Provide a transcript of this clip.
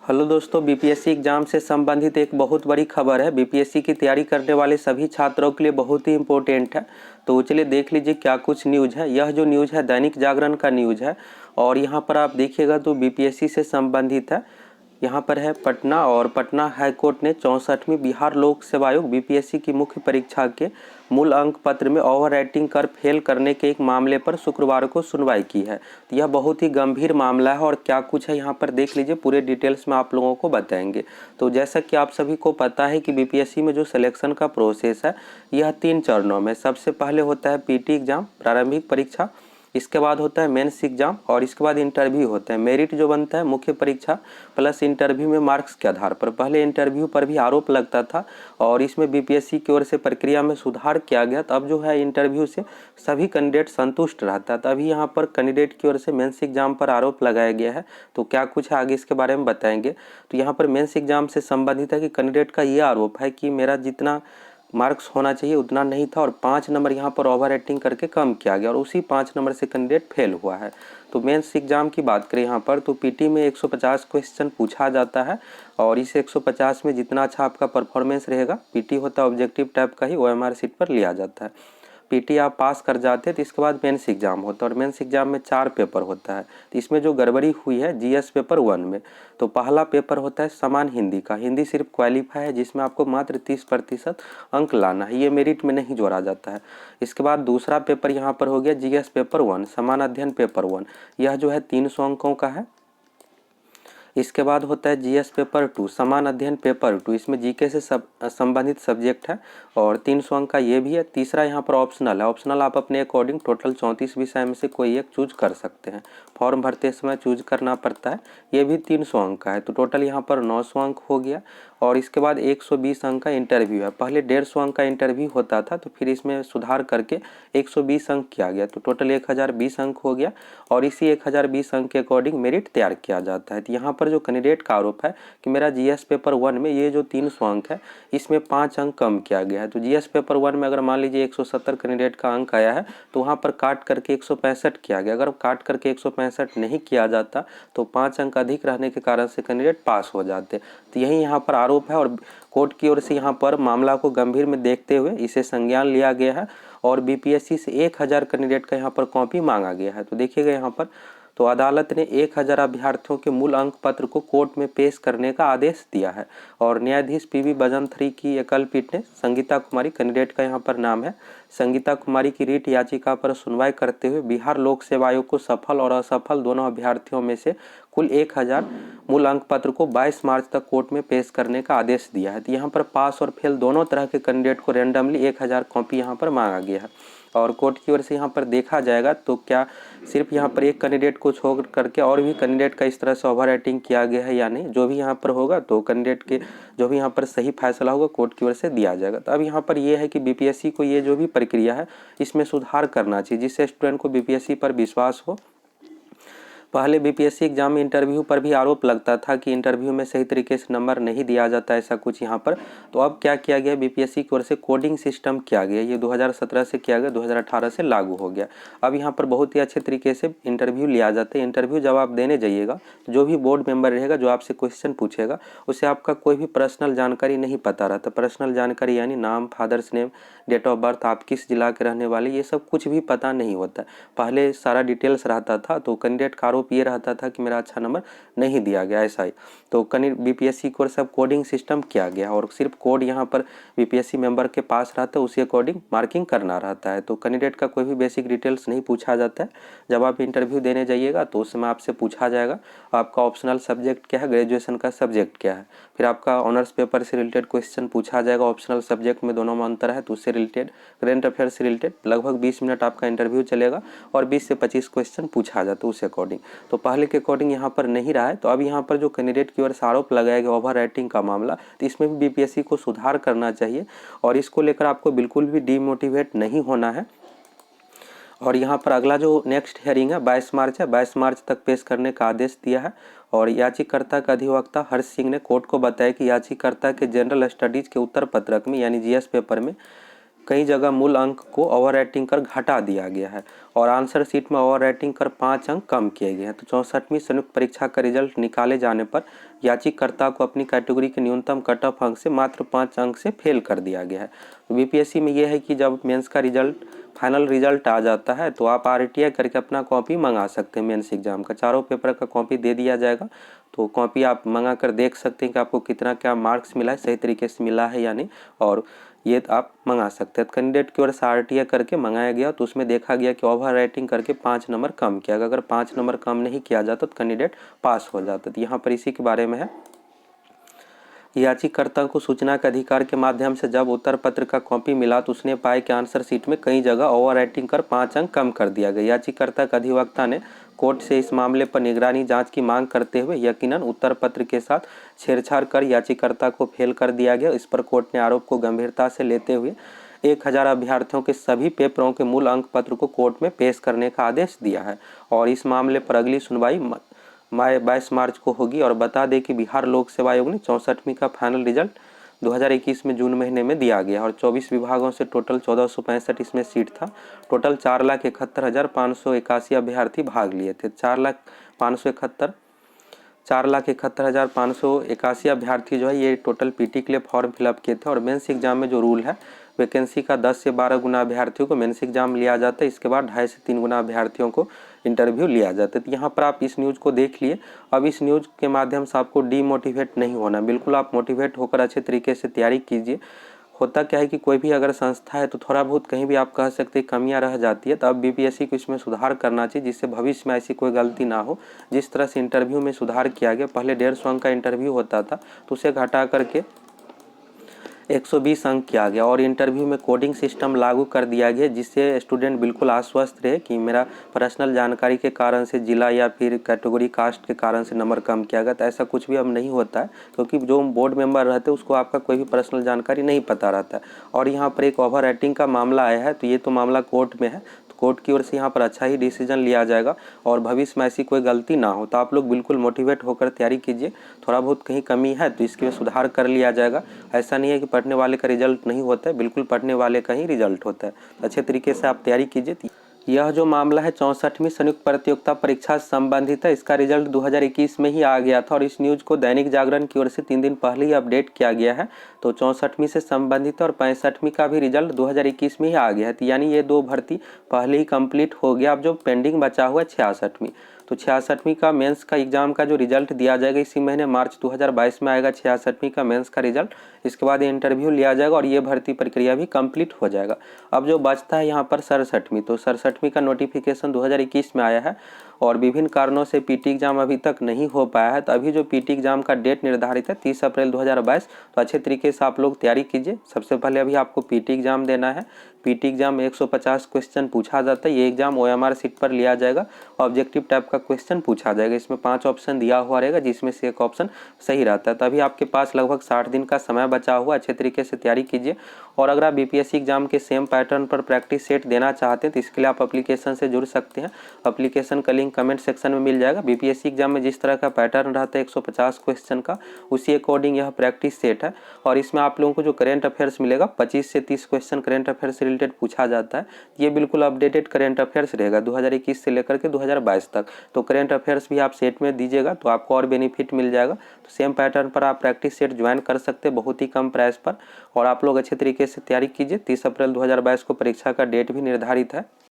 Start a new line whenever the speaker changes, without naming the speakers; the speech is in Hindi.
हेलो दोस्तों, बीपीएससी एग्जाम से संबंधित एक बहुत बड़ी खबर है। बीपीएससी की तैयारी करने वाले सभी छात्रों के लिए बहुत ही इम्पोर्टेंट है। तो चलिए देख लीजिए क्या कुछ न्यूज़ है। यह जो न्यूज़ है दैनिक जागरण का न्यूज़ है और यहाँ पर आप देखिएगा तो बीपीएससी से संबंधित है। यहाँ पर है पटना और पटना हाईकोर्ट ने 64वीं बिहार लोक सेवा आयोग बीपीएससी की मुख्य परीक्षा के मूल अंक पत्र में ओवर राइटिंग कर फेल करने के एक मामले पर शुक्रवार को सुनवाई की है। तो यह बहुत ही गंभीर मामला है और क्या कुछ है यहाँ पर देख लीजिए, पूरे डिटेल्स में आप लोगों को बताएंगे। तो जैसा कि आप सभी को पता है कि बीपीएससी में जो सिलेक्शन का प्रोसेस है यह 3 चरणों में। सबसे पहले होता है पीटी एग्जाम, प्रारंभिक परीक्षा, इसके बाद होता है मेंस एग्जाम और इसके बाद इंटरव्यू होता है। मेरिट जो बनता है मुख्य परीक्षा प्लस इंटरव्यू में मार्क्स के आधार पर। पहले इंटरव्यू पर भी आरोप लगता था और इसमें बीपीएससी की ओर से प्रक्रिया में सुधार किया गया। तो अब जो है इंटरव्यू से सभी कैंडिडेट संतुष्ट रहता है। तभी यहाँ पर कैंडिडेट की ओर से मेंस एग्जाम पर आरोप लगाया गया है। तो क्या कुछ है आगे इसके बारे में बताएंगे। तो यहाँ पर मेंस एग्जाम से संबंधित है कि कैंडिडेट का ये आरोप है कि मेरा जितना मार्क्स होना चाहिए उतना नहीं था और 5 नंबर यहाँ पर ओवर रेटिंग करके कम किया गया और उसी 5 नंबर से कैंडिडेट फेल हुआ है। तो मेंस एग्जाम की बात करें यहाँ पर तो पीटी में 150 क्वेश्चन पूछा जाता है और इस 150 में जितना अच्छा आपका परफॉर्मेंस रहेगा, पीटी होता है ऑब्जेक्टिव टाइप का ही, ओएमआर सीट पर लिया जाता है। पीटी आप पास कर जाते हैं तो इसके बाद मेंस एग्जाम होता है और मेंस एग्जाम में 4 पेपर होता है। तो इसमें जो गड़बड़ी हुई है जीएस पेपर 1 में, तो पहला पेपर होता है समान हिंदी का। हिंदी सिर्फ क्वालिफाई है जिसमें आपको मात्र 30% अंक लाना है, ये मेरिट में नहीं जोड़ा जाता है। इसके बाद दूसरा पेपर यहाँ पर हो गया जीएस पेपर 1, समान अध्ययन पेपर 1, यह जो है 300 अंकों का है। इसके बाद होता है जीएस पेपर 2, समान अध्ययन पेपर 2, इसमें जीके से संबंधित सब्जेक्ट है और 300 अंक का ये भी है। तीसरा यहाँ पर ऑप्शनल है। ऑप्शनल आप अपने अकॉर्डिंग टोटल 34 विषय में से कोई एक चूज कर सकते हैं। फॉर्म भरते समय चूज करना पड़ता है। ये भी 300 अंक का है। तो टोटल यहाँ पर 900 अंक हो गया और इसके बाद 120 अंक का इंटरव्यू है। पहले 150 अंक का इंटरव्यू होता था तो फिर इसमें सुधार करके 120 अंक किया गया। तो टोटल 1020 अंक हो गया और इसी 1020 अंक के अकॉर्डिंग मेरिट तैयार किया जाता है। तो यहाँ पर जो कैंडिडेट का आरोप है कि मेरा जीएस पेपर 1 में ये जो 300 अंक है इसमें 5 अंक कम किया गया है। तो जीएस पेपर 1 में अगर मान लीजिए 170 कैंडिडेट का अंक आया है तो वहाँ पर काट करके 165 किया गया। अगर काट करके 165 नहीं किया जाता तो 5 अंक अधिक रहने के कारण से कैंडिडेट पास हो जाते। तो यही यहाँ पर आरोप है और कोर्ट की ओर से यहाँ पर मामला को गंभीर में देखते हुए इसे संज्ञान लिया गया है और बीपीएससी से 1000 कैंडिडेट का यहाँ पर कॉपी मांगा गया है। तो देखिएगा यहाँ पर तो अदालत ने 1000 अभ्यर्थियों के मूल अंक पत्र को कोर्ट में पेश करने का आदेश दिया है और न्यायाधीश पीवी बजंथरी की एकल पीठ ने संगीता कुमारी, कैंडिडेट का यहाँ पर नाम है, संगीता कुमारी की रीट याचिका पर सुनवाई करते हुए बिहार लोक सेवा आयोग को सफल और असफल दोनों अभ्यर्थियों में से कुल 1000 मूल अंक पत्र को 22 मार्च तक कोर्ट में पेश करने का आदेश दिया है। तो यहाँ पर पास और फेल दोनों तरह के कैंडिडेट को रैंडमली 1000 कॉपी यहाँ पर मांगा गया है और कोर्ट की ओर से यहाँ पर देखा जाएगा तो क्या सिर्फ यहाँ पर एक कैंडिडेट को छोड़ करके और भी कैंडिडेट का इस तरह से ओवर राइटिंग किया गया है या नहीं। जो भी यहाँ पर होगा तो कैंडिडेट के जो भी यहाँ पर सही फैसला होगा कोर्ट की ओर से दिया जाएगा। तो अब यहाँ पर ये है कि बीपीएससी को ये जो भी प्रक्रिया है इसमें सुधार करना चाहिए जिससे स्टूडेंट को बीपीएससी पर विश्वास हो। पहले बीपीएससी एग्जाम में इंटरव्यू पर भी आरोप लगता था कि इंटरव्यू में सही तरीके से नंबर नहीं दिया जाता, ऐसा कुछ यहाँ पर। तो अब क्या किया गया, बीपीएससी की ओर से कोडिंग सिस्टम किया गया। ये 2017 से किया गया, 2018 से लागू हो गया। अब यहाँ पर बहुत ही अच्छे तरीके से इंटरव्यू लिया जाता है। इंटरव्यू जब आप देने जाइएगा तो जो भी बोर्ड मेंबर रहेगा जो आपसे क्वेश्चन पूछेगा उसे आपका कोई भी पर्सनल जानकारी नहीं पता रहता। पर्सनल जानकारी यानी नाम, father's name, date of birth, आप किस जिला के रहने वाले, ये सब कुछ भी पता नहीं होता। पहले सारा डिटेल्स रहता था तो कैंडिडेट का आरोप ये रहता था कि मेरा अच्छा नंबर नहीं दिया गया, ऐसा ही। तो बीपीएससी को सब कोडिंग सिस्टम किया गया और सिर्फ कोड यहाँ पर बीपीएससी मेंबर के पास रहता है, उसी अकॉर्डिंग मार्किंग करना रहता है। तो कैंडिडेट का कोई भी बेसिक डिटेल्स नहीं पूछा जाता है। जब आप इंटरव्यू देने जाइएगा तो उस समय आपसे पूछा जाएगा आपका ऑप्शनल सब्जेक्ट क्या है, ग्रेजुएशन का सब्जेक्ट क्या है, फिर आपका ऑनर्स पेपर से रिलेटेड क्वेश्चन पूछा जाएगा। ऑप्शनल सब्जेक्ट में दोनों में अंतर है तो उससे रिलेटेड, करेंट अफेयर से रिलेटेड लगभग 20 मिनट आपका इंटरव्यू चलेगा और 20 से 25 क्वेश्चन पूछा जाता है उस अकॉर्डिंग। तो पहले के अकॉर्डिंग यहाँ पर नहीं रहा है। तो अब यहाँ पर जो कैंडिडेट की ओर से आरोप लगाया गया ओवर राइटिंग का मामला, तो इसमें भी बीपीएससी को सुधार करना चाहिए और इसको लेकर आपको बिल्कुल भी डीमोटिवेट नहीं होना है। और यहाँ पर अगला जो नेक्स्ट हेयरिंग है 22 मार्च है, 22 मार्च तक पेश करने का आदेश दिया है। और याचिकाकर्ता का अधिवक्ता हर्ष सिंह ने कोर्ट को बताया कि याचिकाकर्ता के जनरल स्टडीज के उत्तर पत्रक में यानी जीएस पेपर में कई जगह मूल अंक को ओवर राइटिंग कर घटा दिया गया है और आंसर शीट में ओवर राइटिंग कर 5 अंक कम किए गए हैं। तो 64वीं संयुक्त परीक्षा का रिजल्ट निकाले जाने पर याचिकाकर्ता को अपनी कैटेगरी के न्यूनतम कट ऑफ अंक से मात्र 5 अंक से फेल कर दिया गया है। तो बीपीएससी में यह है कि जब मेंस का रिजल्ट फाइनल रिजल्ट आ जाता है तो आप आरटीआई करके अपना कॉपी मंगा सकते हैं। मेंस एग्जाम का चारों पेपर का कॉपी दे दिया जाएगा, तो कॉपी आप मंगा कर देख सकते हैं कि आपको कितना क्या मार्क्स मिला है, सही तरीके से मिला है या नहीं, और ये आप मंगा सकते हैं। कैंडिडेट की ओर से आरटीआई करके मंगाया गया तो उसमें देखा गया कि ओवर राइटिंग करके 5 नंबर कम किया गया। अगर 5 नंबर कम नहीं किया जाता तो कैंडिडेट पास हो जाता। तो यहाँ पर इसी के बारे में है। याचिकाकर्ता को सूचना के अधिकार के माध्यम से जब उत्तर पत्र का कॉपी मिला तो उसने पाया कि आंसर शीट में कई जगह ओवर राइटिंग कर 5 अंक कम कर दिया गया। याचिकाकर्ता के अधिवक्ता ने कोर्ट से इस मामले पर निगरानी जांच की मांग करते हुए यकीनन उत्तर पत्र के साथ छेड़छाड़ कर याचिकाकर्ता को फेल कर दिया गया। इस पर कोर्ट ने आरोप को गंभीरता से लेते हुए 1000 अभ्यर्थियों के सभी पेपरों के मूल अंक पत्र को कोर्ट में पेश करने का आदेश दिया है और इस मामले पर अगली सुनवाई 22 मार्च को होगी। और बता दें कि बिहार लोक सेवा आयोग ने 64वीं का फाइनल रिजल्ट 2021 में जून महीने में दिया गया और 24 विभागों से टोटल 1465 इसमें सीट था। टोटल 4,71,581 अभ्यर्थी भाग लिए थे। 4,71,581 अभ्यर्थी जो है ये टोटल पीटी के लिए फॉर्म फिलअप किए थे। और मेंस एग्जाम में जो रूल है, वैकेंसी का 10 से 12 गुना अभ्यर्थियों को मेंस एग्जाम लिया जाता है, इसके बाद 2.5 से 3 गुना अभ्यर्थियों को इंटरव्यू लिया जाता है। तो यहाँ पर आप इस न्यूज़ को देख लिए। अब इस न्यूज़ के माध्यम से आपको डीमोटिवेट नहीं होना, बिल्कुल आप मोटिवेट होकर अच्छे तरीके से तैयारी कीजिए। होता क्या है कि कोई भी अगर संस्था है तो थोड़ा बहुत कहीं भी आप कह सकते हैं कमियां रह जाती है, तो अब बीपीएससी को इसमें सुधार करना चाहिए जिससे भविष्य में ऐसी कोई गलती ना हो। जिस तरह से इंटरव्यू में सुधार किया गया, पहले 150 अंक का इंटरव्यू होता था तो उसे घटा करके 120 अंक किया गया और इंटरव्यू में कोडिंग सिस्टम लागू कर दिया गया जिससे स्टूडेंट बिल्कुल आश्वस्त रहे कि मेरा पर्सनल जानकारी के कारण से जिला या फिर कैटेगरी कास्ट के कारण से नंबर कम किया गया। तो ऐसा कुछ भी अब नहीं होता है क्योंकि जो बोर्ड मेंबर रहते हैं उसको आपका कोई भी पर्सनल जानकारी नहीं पता रहता है। और यहाँ पर एक ओवर राइटिंग का मामला आया है तो ये तो मामला कोर्ट में है, कोर्ट की ओर से यहाँ पर अच्छा ही डिसीजन लिया जाएगा और भविष्य में ऐसी कोई गलती ना हो। तो आप लोग बिल्कुल मोटिवेट होकर तैयारी कीजिए। थोड़ा बहुत कहीं कमी है तो इसके सुधार कर लिया जाएगा। ऐसा नहीं है कि पढ़ने वाले का रिजल्ट नहीं होता है, बिल्कुल पढ़ने वाले का ही रिजल्ट होता है। अच्छे तरीके से आप तैयारी कीजिए। यह जो मामला है 64वीं संयुक्त प्रतियोगिता परीक्षा से संबंधित है, इसका रिजल्ट 2021 में ही आ गया था और इस न्यूज़ को दैनिक जागरण की ओर से 3 दिन पहले ही अपडेट किया गया है। तो 64वीं से संबंधित और 65वीं का भी रिजल्ट 2021 में ही आ गया है। तो यानी ये 2 भर्ती पहले ही कंप्लीट हो गया। अब जो पेंडिंग बचा हुआ है 66वीं, तो 66वीं का मेंस का एग्जाम का जो रिजल्ट दिया जाएगा इसी महीने मार्च 2022 में आएगा 66वीं का मेंस का रिजल्ट। इसके बाद इंटरव्यू लिया जाएगा और ये भर्ती प्रक्रिया भी कंप्लीट हो जाएगा। अब जो बचता है यहाँ पर 67वीं, तो 67वीं का नोटिफिकेशन 2021 में आया है और विभिन्न कारणों से पीटी एग्जाम अभी तक नहीं हो पाया है। तो अभी जो पीटी एग्जाम का डेट निर्धारित है 30 अप्रैल 2022, तो अच्छे तरीके से आप लोग तैयारी कीजिए। सबसे पहले अभी आपको पीटी एग्जाम देना है। पीटी एग्जाम में 150 क्वेश्चन पूछा जाता है। ये एग्जाम ओएमआर सीट पर लिया जाएगा, ऑब्जेक्टिव टाइप का क्वेश्चन पूछा जाएगा। इसमें 5 ऑप्शन दिया हुआ रहेगा जिसमें से एक ऑप्शन सही रहता है। तभी आपके पास लगभग 60 दिन का समय बचा हुआ, अच्छे तरीके से तैयारी कीजिए। और अगर आप बीपीएससी एग्जाम के सेम पैटर्न पर प्रैक्टिस सेट देना चाहते हैं तो इसके लिए आप एप्लीकेशन से जुड़ सकते हैं। एप्लीकेशन का लिंक कमेंट सेक्शन में मिल जाएगा। बीपीएससी एग्जाम में जिस तरह का पैटर्न रहता है 150 क्वेश्चन का, उसी अकॉर्डिंग यह प्रैक्टिस सेट है। और इसमें आप लोगों को जो करेंट अफेयर्स मिलेगा 25 से 30 क्वेश्चन करेंट अफेयर्स से रिलेटेड पूछा जाता है। ये बिल्कुल अपडेटेड करेंट अफेयर्स रहेगा 2021 से लेकर के 2022 तक। तो करेंट अफेयर्स भी आप सेट में दीजिएगा तो आपको और बेनिफिट मिल जाएगा। तो सेम पैटर्न पर आप प्रैक्टिस सेट ज्वाइन कर सकते हैं बहुत ही कम प्राइस पर। और आप लोग अच्छे तरीके से तैयारी कीजिए। 30 अप्रैल 2022 को परीक्षा का डेट भी निर्धारित है।